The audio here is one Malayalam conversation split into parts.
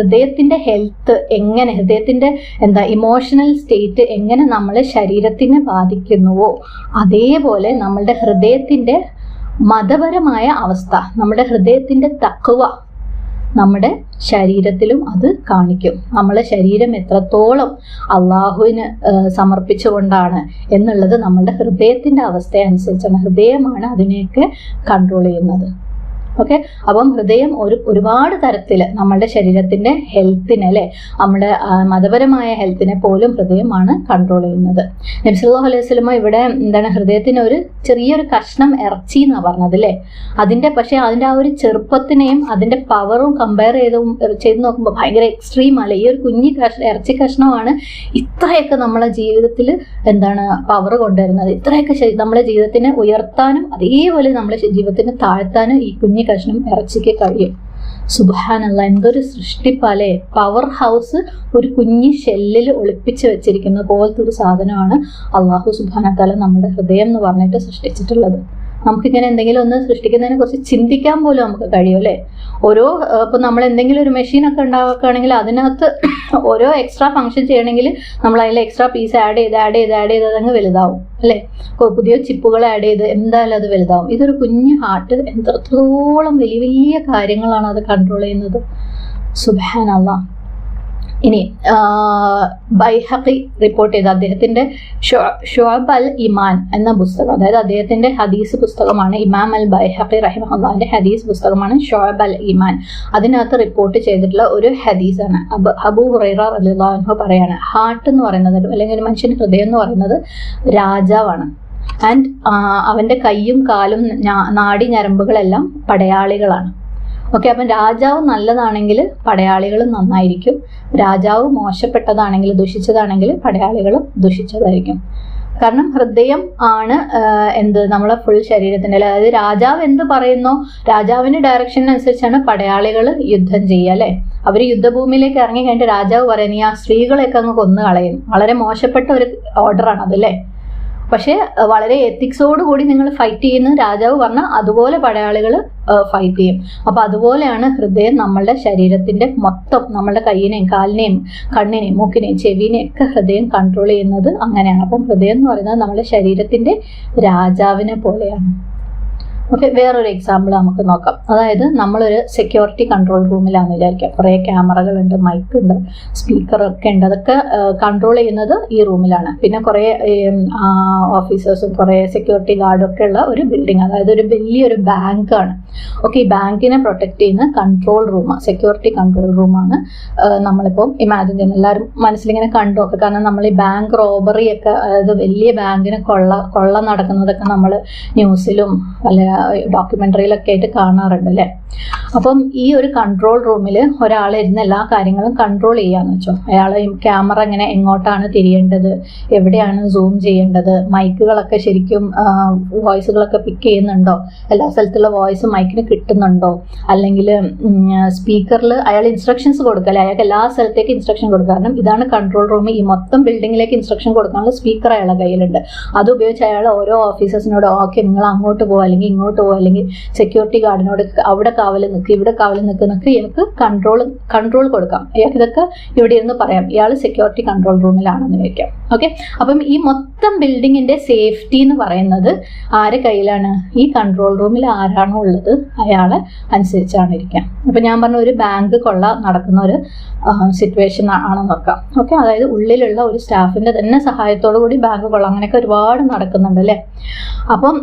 ഹൃദയത്തിന്റെ ഹെൽത്ത് എങ്ങനെ, ഹൃദയത്തിന്റെ ഇമോഷണൽ സ്റ്റേറ്റ് എങ്ങനെ നമ്മളെ ശരീരത്തിനെ ബാധിക്കുന്നുവോ അതേപോലെ നമ്മളുടെ ഹൃദയത്തിന്റെ മതപരമായ അവസ്ഥ, നമ്മുടെ ഹൃദയത്തിന്റെ തഖ്വ നമ്മുടെ ശരീരത്തിലും അത് കാണിക്കും. നമ്മളെ ശരീരം എത്രത്തോളം അള്ളാഹുവിന് സമർപ്പിച്ചുകൊണ്ടാണ് എന്നുള്ളത് നമ്മളുടെ ഹൃദയത്തിന്റെ അവസ്ഥ അനുസരിച്ചാണ്. ഹൃദയമാണ് അതിനെയൊക്കെ കൺട്രോൾ ചെയ്യുന്നത്. ഓക്കെ, അപ്പം ഹൃദയം ഒരുപാട് തരത്തിൽ നമ്മളുടെ ശരീരത്തിന്റെ ഹെൽത്തിനെ, അല്ലെ, നമ്മുടെ മതപരമായ ഹെൽത്തിനെ പോലും ഹൃദയമാണ് കൺട്രോൾ ചെയ്യുന്നത്. നബി സല്ലല്ലാഹു അലൈഹി വസല്ലം ഇവിടെ ഹൃദയത്തിന് ഒരു ചെറിയൊരു കഷ്ണം ഇറച്ചി എന്നാ പറഞ്ഞത്, അല്ലേ. പക്ഷെ അതിന്റെ ആ ഒരു ചെറുപ്പത്തിനെയും അതിന്റെ പവറും കമ്പയർ ചെയ്ത് നോക്കുമ്പോൾ ഭയങ്കര എക്സ്ട്രീം അല്ലെ. ഈ ഒരു കുഞ്ഞി ഇറച്ചി കഷ്ണമാണ് ഇത്രയൊക്കെ നമ്മളെ ജീവിതത്തിൽ പവർ കൊണ്ടുവരുന്നത്. ഇത്രയൊക്കെ നമ്മളെ ജീവിതത്തിനെ ഉയർത്താനും അതേപോലെ നമ്മളെ ജീവിതത്തിനെ താഴ്ത്താനും ഈ കുഞ്ഞി കഷ്ണം ഇറച്ചിക്ക് കഴിയും. സുബ്ഹാനല്ലാഹ്, എന്തൊരു സൃഷ്ടിപ്പല്ലേ. പവർ ഹൗസ് ഒരു കുഞ്ഞി ഷെല്ലിൽ ഒളിപ്പിച്ച് വെച്ചിരിക്കുന്ന പോലത്തെ ഒരു സാധനമാണ് അള്ളാഹു സുബ്ഹാനഹു വ തആല നമ്മുടെ ഹൃദയം എന്ന് പറഞ്ഞിട്ട് സൃഷ്ടിച്ചിട്ടുള്ളത്. നമുക്കിങ്ങനെ എന്തെങ്കിലും ഒന്ന് സൃഷ്ടിക്കുന്നതിനെ കുറിച്ച് ചിന്തിക്കാൻ പോലും നമുക്ക് കഴിയും, അല്ലേ. ഇപ്പൊ നമ്മൾ എന്തെങ്കിലും ഒരു മെഷീനൊക്കെ ഉണ്ടാക്കുകയാണെങ്കിൽ അതിനകത്ത് ഓരോ എക്സ്ട്രാ ഫംഗ്ഷൻ ചെയ്യണമെങ്കിൽ നമ്മൾ അതിൽ എക്സ്ട്രാ പീസ് ആഡ് ചെയ്ത് അതങ്ങ് വലുതാവും, അല്ലേ. പുതിയ ചിപ്പുകൾ ആഡ് ചെയ്ത് എന്തായാലും അത് വലുതാവും. ഇതൊരു കുഞ്ഞു ഹാർട്ട് എത്രത്തോളം വലിയ വലിയ കാര്യങ്ങളാണ് അത് കൺട്രോൾ ചെയ്യുന്നത്. സുബ്ഹാനല്ലാഹ്. ഇനി ബൈഹഖി റിപ്പോർട്ട് ചെയ്ത അദ്ദേഹത്തിന്റെ ഷുഅബ് അൽ ഈമാൻ എന്ന പുസ്തകം, അതായത് അദ്ദേഹത്തിന്റെ ഹദീസ് പുസ്തകമാണ്. ഇമാം അൽ ബൈഹഖി റഹിമഹുല്ലാഹിന്റെ ഹദീസ് പുസ്തകമാണ് ഷുഅബ് അൽ ഈമാൻ. അതിനകത്ത് റിപ്പോർട്ട് ചെയ്തിട്ടുള്ള ഒരു ഹദീസാണ്. അബൂ ഹുറൈറ റളിയല്ലാഹു അൻഹു പറയാണ്, ഹാർട്ട് എന്ന് പറയുന്നത്, അല്ലെങ്കിൽ ഒരു മനുഷ്യന്റെ ഹൃദയം എന്ന് പറയുന്നത് രാജാവാണ്. ആൻഡ് അവന്റെ കൈയും കാലും നാഡി ഞരമ്പുകളെല്ലാം പടയാളികളാണ്. ഓക്കെ, അപ്പം രാജാവ് നല്ലതാണെങ്കിൽ പടയാളികളും നന്നായിരിക്കും. രാജാവ് മോശപ്പെട്ടതാണെങ്കിൽ, ദുഷിച്ചതാണെങ്കിൽ പടയാളികളും ദുഷിച്ചതായിരിക്കും. കാരണം ഹൃദയം ആണ് നമ്മളെ ഫുൾ ശരീരത്തിന്റെ, അതായത് രാജാവ് എന്ത് പറയുന്നോ രാജാവിന്റെ ഡയറക്ഷനനുസരിച്ചാണ് പടയാളികൾ യുദ്ധം ചെയ്യുക, അല്ലെ. അവർ യുദ്ധഭൂമിയിലേക്ക് ഇറങ്ങി കഴിഞ്ഞിട്ട് രാജാവ് പറയുന്നത് ആ സ്ത്രീകളെയൊക്കെ അങ്ങ് കൊന്നു കളയും. വളരെ മോശപ്പെട്ട ഒരു ഓർഡറാണ് അതല്ലേ. പക്ഷെ വളരെ എത്തിക്സോട് കൂടി നിങ്ങൾ ഫൈറ്റ് ചെയ്യുന്ന രാജാവ് പറഞ്ഞാൽ അതുപോലെ പടയാളികൾ ഫൈറ്റ് ചെയ്യും. അപ്പൊ അതുപോലെയാണ് ഹൃദയം നമ്മളുടെ ശരീരത്തിന്റെ മൊത്തം, നമ്മളുടെ കൈയിനെയും കാലിനെയും കണ്ണിനെയും മൂക്കിനെയും ചെവിനെയും ഒക്കെ ഹൃദയം കൺട്രോൾ ചെയ്യുന്നത് അങ്ങനെയാണ്. അപ്പം ഹൃദയം എന്ന് പറയുന്നത് നമ്മുടെ ശരീരത്തിന്റെ രാജാവിനെ പോലെയാണ്. ഓക്കെ, വേറൊരു എക്സാമ്പിൾ നമുക്ക് നോക്കാം. അതായത് നമ്മളൊരു സെക്യൂരിറ്റി കൺട്രോൾ റൂമിലാണെന്ന് വിചാരിക്കാം. കുറേ ക്യാമറകളുണ്ട്, മൈക്ക് ഉണ്ട്, സ്പീക്കറൊക്കെ ഉണ്ട്. അതൊക്കെ കൺട്രോൾ ചെയ്യുന്നത് ഈ റൂമിലാണ്. പിന്നെ കുറേ ഓഫീസേഴ്സും കുറേ സെക്യൂരിറ്റി ഗാർഡും ഒക്കെ ഉള്ള ഒരു ബിൽഡിംഗ്, അതായത് ഒരു വലിയൊരു ബാങ്കാണ്. ഓക്കെ, ഈ ബാങ്കിനെ പ്രൊട്ടക്ട് ചെയ്യുന്ന കൺട്രോൾ റൂം, സെക്യൂരിറ്റി കൺട്രോൾ റൂമാണ് നമ്മളിപ്പോൾ ഇമാജിൻ ചെയ്യുന്നത്. എല്ലാവരും മനസ്സിലിങ്ങനെ കണ്ടു നോക്കുക. കാരണം നമ്മൾ ഈ ബാങ്ക് റോബറി ഒക്കെ, അതായത് വലിയ ബാങ്കിന് കൊള്ള നടക്കുന്നതൊക്കെ നമ്മൾ ന്യൂസിലും അല്ല ഡോക്യുമെന്ററിയിലൊക്കെ ആയിട്ട് കാണാറുണ്ട്, അല്ലേ. അപ്പം ഈ ഒരു കൺട്രോൾ റൂമിൽ ഒരാളിരുന്ന് എല്ലാ കാര്യങ്ങളും കൺട്രോൾ ചെയ്യാന്ന് വെച്ചോ. അയാളെ ക്യാമറ ഇങ്ങനെ എങ്ങോട്ടാണ് തിരിയേണ്ടത്, എവിടെയാണ് സൂം ചെയ്യേണ്ടത്, മൈക്കുകളൊക്കെ ശരിക്കും വോയിസുകളൊക്കെ പിക്ക് ചെയ്യുന്നുണ്ടോ, എല്ലാ സ്ഥലത്തുള്ള വോയിസ് മൈക്കിന് കിട്ടുന്നുണ്ടോ, അല്ലെങ്കിൽ സ്പീക്കറിൽ അയാൾ ഇൻസ്ട്രക്ഷൻസ് കൊടുക്കുക, അല്ലെ. അയാൾക്ക് എല്ലാ സ്ഥലത്തേക്ക് ഇൻസ്ട്രക്ഷൻ കൊടുക്കുക. കാരണം ഇതാണ് കൺട്രോൾ റൂം. ഈ മൊത്തം ബിൽഡിങ്ങിലേക്ക് ഇൻസ്ട്രക്ഷൻ കൊടുക്കാനുള്ള സ്പീക്കർ അയാളുടെ കയ്യിലുണ്ട്. അത് ഉപയോഗിച്ച് അയാൾ ഓരോ ഓഫീസേഴ്സിനോട് ഓക്കെ നിങ്ങൾ അങ്ങോട്ട് പോകുക, അല്ലെങ്കിൽ ഇങ്ങോട്ട് പോകുക, അല്ലെങ്കിൽ സെക്യൂരിറ്റി ഗാർഡിനോട് അവിടെ കാവല് നിൽക്കുക, ഇവിടെ കാവല് നിൽക്കുന്നൊക്കെ ഇയാൾക്ക് കൺട്രോൾ കൊടുക്കാം. ഇയാൾക്ക് ഇതൊക്കെ ഇവിടെ ഇരുന്ന് പറയാം, ഇയാൾ സെക്യൂരിറ്റി കൺട്രോൾ റൂമിലാണെന്ന് വെക്കാം. ഓക്കെ, അപ്പം ഈ മൊത്തം ബിൽഡിങ്ങിന്റെ സേഫ്റ്റി എന്ന് പറയുന്നത് ആരെ കയ്യിലാണ്? ഈ കൺട്രോൾ റൂമിൽ ആരാണോ ഉള്ളത് അയാളെ അനുസരിച്ചാണ് ഇരിക്കുക. അപ്പൊ ഞാൻ പറഞ്ഞ ഒരു ബാങ്ക് കൊള്ള നടക്കുന്ന ഒരു സിറ്റുവേഷൻ ആണെന്ന് നോക്കാം. ഓക്കെ, അതായത് ഉള്ളിലുള്ള ഒരു സ്റ്റാഫിന്റെ തന്നെ സഹായത്തോടു കൂടി ബാങ്ക് കൊള്ള അങ്ങനെയൊക്കെ ഒരുപാട് നടക്കുന്നുണ്ട്, അല്ലേ. അപ്പം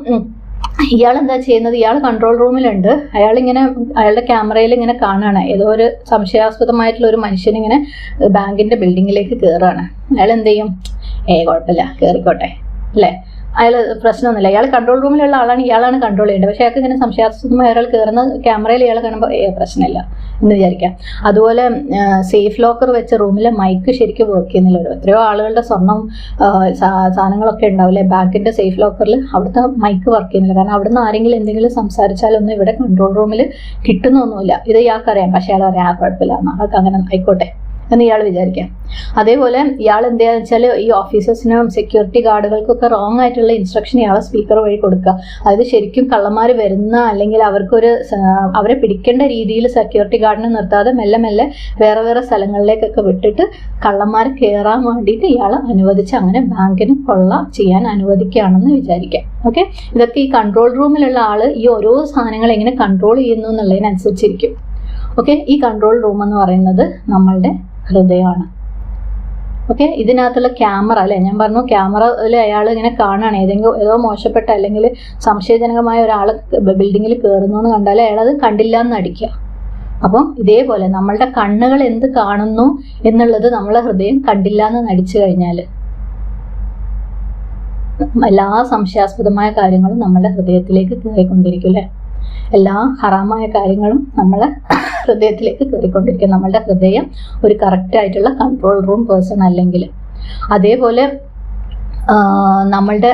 ഇയാൾ എന്താ ചെയ്യുന്നത്? ഇയാൾ കൺട്രോൾ റൂമിലുണ്ട്. അയാളുടെ ക്യാമറയിൽ ഇങ്ങനെ കാണുകയാണ് ഏതോ ഒരു സംശയാസ്പദമായിട്ടുള്ള ഒരു മനുഷ്യൻ ഇങ്ങനെ ബാങ്കിന്റെ ബിൽഡിങ്ങിലേക്ക് കയറുകയാണ്. അയാൾ എന്ത് ചെയ്യും? കുഴപ്പമില്ല, കയറിക്കോട്ടെ, അല്ലേ. അയാൾ പ്രശ്നമൊന്നുമില്ല. ഇയാൾ കൺട്രോൾ റൂമിലുള്ള ആളാണ്, ഇയാളാണ് കൺട്രോൾ ചെയ്യേണ്ടത്. പക്ഷെ അയാൾക്ക് ഇങ്ങനെ സംശയാസ്പദമായ ഒരാൾ കയറുന്ന ക്യാമറയിൽ ഇയാൾ കാണുമ്പോൾ പ്രശ്നമില്ല എന്ന് വിചാരിക്കാം. അതുപോലെ സേഫ് ലോക്കർ വെച്ച റൂമിലെ മൈക്ക് ശരിക്കും വർക്ക് ചെയ്യുന്നില്ല. എത്രയോ ആളുകളുടെ സ്വർണം സാധനങ്ങളൊക്കെ ഉണ്ടാവില്ലേ ബാങ്കിന്റെ സേഫ് ലോക്കറിൽ, അവിടുത്തെ മൈക്ക് വർക്ക് ചെയ്യുന്നില്ല. കാരണം അവിടുന്ന് ആരെങ്കിലും എന്തെങ്കിലും സംസാരിച്ചാലൊന്നും ഇവിടെ കൺട്രോൾ റൂമിൽ കിട്ടുന്നൊന്നുമില്ല. ഇത് ഇയാൾക്കറിയാം. പക്ഷെ അയാൾ പറയാം കുഴപ്പമില്ല, അയാൾക്ക് അങ്ങനെ ആയിക്കോട്ടെ എന്ന് ഇയാൾ വിചാരിക്കാം. അതേപോലെ ഇയാൾ എന്താണെന്ന് വെച്ചാൽ ഈ ഓഫീസേഴ്സിനും സെക്യൂരിറ്റി ഗാർഡുകൾക്കൊക്കെ റോങ് ആയിട്ടുള്ള ഇൻസ്ട്രക്ഷൻ ഇയാളെ സ്പീക്കർ വഴി കൊടുക്കുക. അതായത് ശരിക്കും കള്ളന്മാർ വരുന്ന അല്ലെങ്കിൽ അവരെ പിടിക്കേണ്ട രീതിയിൽ സെക്യൂരിറ്റി ഗാർഡിനെ നിർത്താതെ മെല്ലെ മെല്ലെ വേറെ വേറെ സ്ഥലങ്ങളിലേക്കൊക്കെ വിട്ടിട്ട് കള്ളന്മാർ കയറാൻ വേണ്ടിയിട്ട് ഇയാൾ അനുവദിച്ച് അങ്ങനെ ബാങ്കിന് കൊള്ള ചെയ്യാൻ അനുവദിക്കുകയാണെന്ന് വിചാരിക്കാം. ഓക്കെ, ഇതൊക്കെ ഈ കൺട്രോൾ റൂമിലുള്ള ആള് ഈ ഓരോ സാധനങ്ങൾ എങ്ങനെ കൺട്രോൾ ചെയ്യുന്നു എന്നുള്ളതിനനുസരിച്ചിരിക്കും. ഓക്കെ, ഈ കൺട്രോൾ റൂം എന്ന് പറയുന്നത് നമ്മളുടെ ഹൃദയമാണ്. ഓക്കെ, ഇതിനകത്തുള്ള ക്യാമറ അല്ലെ, ഞാൻ പറഞ്ഞു ക്യാമറയിൽ അയാൾ ഇങ്ങനെ കാണുകയാണ്, ഏതോ മോശപ്പെട്ട അല്ലെങ്കിൽ സംശയജനകമായ ഒരാൾ ബിൽഡിങ്ങിൽ കയറുന്നു എന്ന് കണ്ടാൽ അയാളത് കണ്ടില്ല എന്ന് നടിക്കുക. അപ്പം ഇതേപോലെ നമ്മളുടെ കണ്ണുകൾ എന്ത് കാണുന്നു എന്നുള്ളത് നമ്മളെ ഹൃദയം കണ്ടില്ല എന്ന് നടിച്ചു കഴിഞ്ഞാൽ എല്ലാ സംശയാസ്പദമായ കാര്യങ്ങളും നമ്മുടെ ഹൃദയത്തിലേക്ക് കയറിക്കൊണ്ടിരിക്കും അല്ലെ. എല്ലാ ഹറാമായ കാര്യങ്ങളും നമ്മളെ ഹൃദയത്തിലേക്ക് കയറിക്കൊണ്ടിരിക്കും. നമ്മളുടെ ഹൃദയം ഒരു കറക്റ്റ് ആയിട്ടുള്ള കൺട്രോൾ റൂം പേഴ്സൺ അല്ലെങ്കിൽ. അതേപോലെ നമ്മളുടെ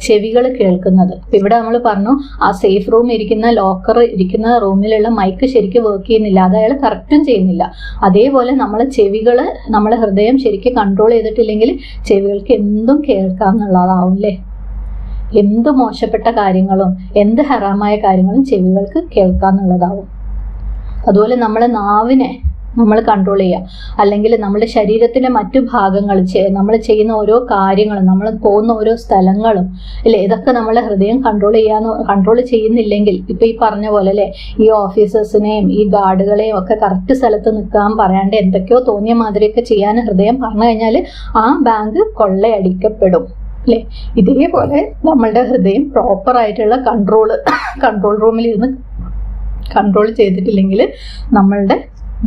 ചെവികൾ കേൾക്കുന്നത്, ഇവിടെ നമ്മൾ പറഞ്ഞു ആ സേഫ് റൂം ഇരിക്കുന്ന ലോക്കർ ഇരിക്കുന്ന റൂമിലുള്ള മൈക്ക് ശരിക്കും വർക്ക് ചെയ്യുന്നില്ല, അത് അയാൾ കറക്റ്റും ചെയ്യുന്നില്ല. അതേപോലെ നമ്മളെ ചെവികൾ, നമ്മളെ ഹൃദയം ശരിക്കും കൺട്രോൾ ചെയ്തിട്ടില്ലെങ്കിൽ ചെവികൾക്ക് എന്തും കേൾക്കാമെന്നുള്ളതാവും അല്ലേ. എന്ത് മോശപ്പെട്ട കാര്യങ്ങളും എന്ത് ഹറാമായ കാര്യങ്ങളും ചെവികൾക്ക് കേൾക്കാന്നുള്ളതാവും. അതുപോലെ നമ്മളെ നാവിനെ നമ്മൾ കൺട്രോൾ ചെയ്യുക, അല്ലെങ്കിൽ നമ്മുടെ ശരീരത്തിൻ്റെ മറ്റു ഭാഗങ്ങൾ, നമ്മൾ ചെയ്യുന്ന ഓരോ കാര്യങ്ങളും, നമ്മൾ പോകുന്ന ഓരോ സ്ഥലങ്ങളും അല്ലേ, ഇതൊക്കെ നമ്മളെ ഹൃദയം കൺട്രോൾ ചെയ്യുന്നില്ലെങ്കിൽ, ഇപ്പം ഈ പറഞ്ഞ പോലെ അല്ലേ, ഈ ഓഫീസേഴ്സിനെയും ഈ ഗാർഡുകളെയും ഒക്കെ കറക്റ്റ് സ്ഥലത്ത് നിൽക്കാൻ പറയാണ്ട് എന്തൊക്കെയോ തോന്നിയ മാതിരിയൊക്കെ ചെയ്യാൻ ഹൃദയം പറഞ്ഞു കഴിഞ്ഞാൽ ആ ബാങ്ക് കൊള്ളയടിക്കപ്പെടും അല്ലേ. ഇതേപോലെ നമ്മളുടെ ഹൃദയം പ്രോപ്പറായിട്ടുള്ള കൺട്രോൾ റൂമിലിരുന്ന് കൺട്രോൾ ചെയ്തിട്ടില്ലെങ്കിൽ നമ്മളുടെ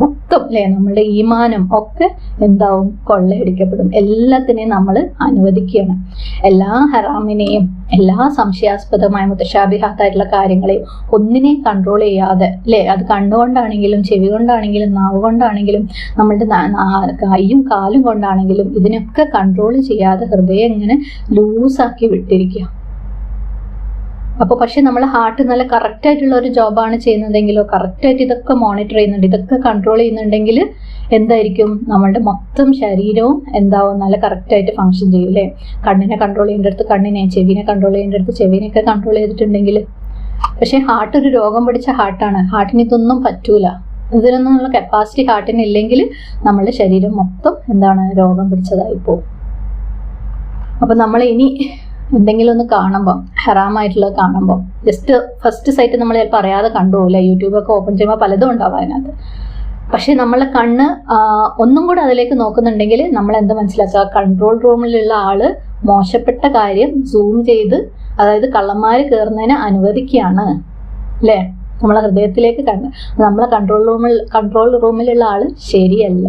മൊത്തം അല്ലേ, നമ്മളുടെ ഈമാനം ഒക്കെ എന്താവും, കൊള്ളയടിക്കപ്പെടും. എല്ലാത്തിനെയും നമ്മൾ അനുവദിക്കുകയാണ്. എല്ലാ ഹറാമിനെയും എല്ലാ സംശയാസ്പദമായ മുതശാബിഹാത്തായിട്ടുള്ള കാര്യങ്ങളെയും ഒന്നിനെയും കൺട്രോൾ ചെയ്യാതെ അല്ലേ, അത് കണ്ണുകൊണ്ടാണെങ്കിലും ചെവി കൊണ്ടാണെങ്കിലും നാവ് കൊണ്ടാണെങ്കിലും നമ്മളുടെ കൈയും കാലും കൊണ്ടാണെങ്കിലും ഇതിനൊക്കെ കൺട്രോൾ ചെയ്യാതെ ഹൃദയം ഇങ്ങനെ ലൂസാക്കി വിട്ടിരിക്കുക. അപ്പോൾ പക്ഷെ നമ്മൾ ഹാർട്ട് നല്ല കറക്റ്റായിട്ടുള്ള ഒരു ജോബാണ് ചെയ്യുന്നതെങ്കിലോ, കറക്റ്റായിട്ട് ഇതൊക്കെ മോണിറ്റർ ചെയ്യുന്നുണ്ട്, ഇതൊക്കെ കൺട്രോൾ ചെയ്യുന്നുണ്ടെങ്കിൽ എന്തായിരിക്കും, നമ്മളുടെ മൊത്തം ശരീരവും എന്താവും, നല്ല കറക്റ്റായിട്ട് ഫങ്ഷൻ ചെയ്യും അല്ലേ. കണ്ണിനെ കൺട്രോൾ ചെയ്യേണ്ടടുത്ത് കണ്ണിനെ, ചെവിനെ കൺട്രോൾ ചെയ്യേണ്ടടുത്ത് ചെവിനെയൊക്കെ കൺട്രോൾ ചെയ്തിട്ടുണ്ടെങ്കിൽ. പക്ഷെ ഹാർട്ട് ഒരു രോഗം പിടിച്ച ഹാർട്ടാണ്, ഹാർട്ടിന് ഇതൊന്നും പറ്റൂല. ഇതിനൊന്നുള്ള കപ്പാസിറ്റി ഹാർട്ടിന് ഇല്ലെങ്കിൽ നമ്മളുടെ ശരീരം മൊത്തം എന്താണ്, രോഗം പിടിച്ചതായി പോകും. അപ്പം നമ്മൾ ഇനി എന്തെങ്കിലും ഒന്ന് കാണുമ്പോൾ, ഹറാമായിട്ടുള്ളത് കാണുമ്പോൾ, ജസ്റ്റ് ഫസ്റ്റ് സൈറ്റ് നമ്മൾ ചിലപ്പോൾ അറിയാതെ കണ്ടുപോകില്ല, യൂട്യൂബൊക്കെ ഓപ്പൺ ചെയ്യുമ്പോൾ പലതും ഉണ്ടാവും അതിനകത്ത്. പക്ഷെ നമ്മളെ കണ്ണ് ഒന്നും കൂടെ അതിലേക്ക് നോക്കുന്നുണ്ടെങ്കിൽ നമ്മൾ എന്ത് മനസ്സിലാക്കുക, കൺട്രോൾ റൂമിലുള്ള ആള് മോശപ്പെട്ട കാര്യം സൂം ചെയ്ത്, അതായത് കള്ളന്മാർ കയറുന്നതിന് അനുവദിക്കുകയാണ് അല്ലേ. നമ്മളെ ഹൃദയത്തിലേക്ക് നമ്മളെ കൺട്രോൾ റൂമിലുള്ള ആള് ശരിയല്ല.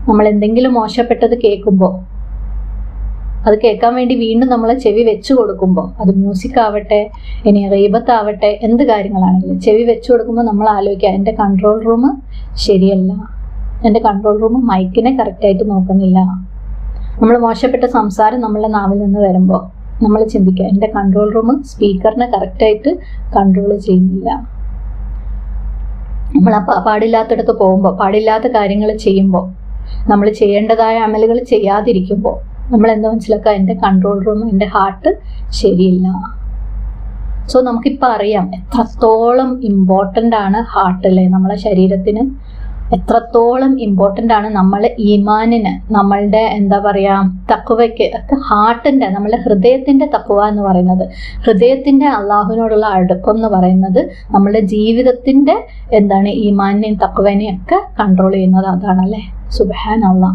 നമ്മൾ എന്തെങ്കിലും മോശപ്പെട്ടത് കേൾക്കുമ്പോൾ, അത് കേൾക്കാൻ വേണ്ടി വീണ്ടും നമ്മളെ ചെവി വെച്ചു കൊടുക്കുമ്പോൾ, അത് മ്യൂസിക് ആവട്ടെ, ഇനി ഗീബത്താവട്ടെ, എന്ത് കാര്യങ്ങളാണെങ്കിലും ചെവി വെച്ചു കൊടുക്കുമ്പോൾ നമ്മൾ ആലോചിക്കുക, എൻ്റെ കൺട്രോൾ റൂം ശരിയല്ല, എൻ്റെ കൺട്രോൾ റൂം മൈക്കിനെ കറക്റ്റായിട്ട് നോക്കുന്നില്ല. നമ്മൾ മോശപ്പെട്ട സംസാരം നമ്മളുടെ നാവിൽ നിന്ന് വരുമ്പോൾ നമ്മൾ ചിന്തിക്കുക, എൻ്റെ കൺട്രോൾ റൂം സ്പീക്കറിനെ കറക്റ്റായിട്ട് കൺട്രോൾ ചെയ്യുന്നില്ല. നമ്മൾ പാടില്ലാത്തടത്ത് പോകുമ്പോൾ, പാടില്ലാത്ത കാര്യങ്ങൾ ചെയ്യുമ്പോൾ, നമ്മൾ ചെയ്യേണ്ടതായ അമലുകൾ ചെയ്യാതിരിക്കുമ്പോൾ നമ്മൾ എന്താ മനസ്സിലാക്കുക, എൻ്റെ കൺട്രോൾ റൂം, എൻ്റെ ഹാർട്ട് ശരിയില്ല. സോ നമുക്കിപ്പോൾ അറിയാം എത്രത്തോളം ഇമ്പോർട്ടൻ്റ് ആണ് ഹാർട്ട് അല്ലേ, നമ്മളെ ശരീരത്തിന് എത്രത്തോളം ഇമ്പോർട്ടൻ്റ് ആണ് നമ്മളെ ഈമാനിന്, നമ്മളുടെ എന്താ പറയുക തഖ്വയ്ക്ക് ഒക്കെ ഹാർട്ടിൻ്റെ, നമ്മളുടെ ഹൃദയത്തിൻ്റെ തഖ്വ എന്ന് പറയുന്നത്, ഹൃദയത്തിൻ്റെ അള്ളാഹുവിനോടുള്ള അടുപ്പം എന്ന് പറയുന്നത് നമ്മളുടെ ജീവിതത്തിൻ്റെ എന്താണ് ഈമാനിനെയും തഖ്വനെയും ഒക്കെ കൺട്രോൾ ചെയ്യുന്നത് അതാണല്ലേ. സുബ്ഹാനല്ലാഹ്.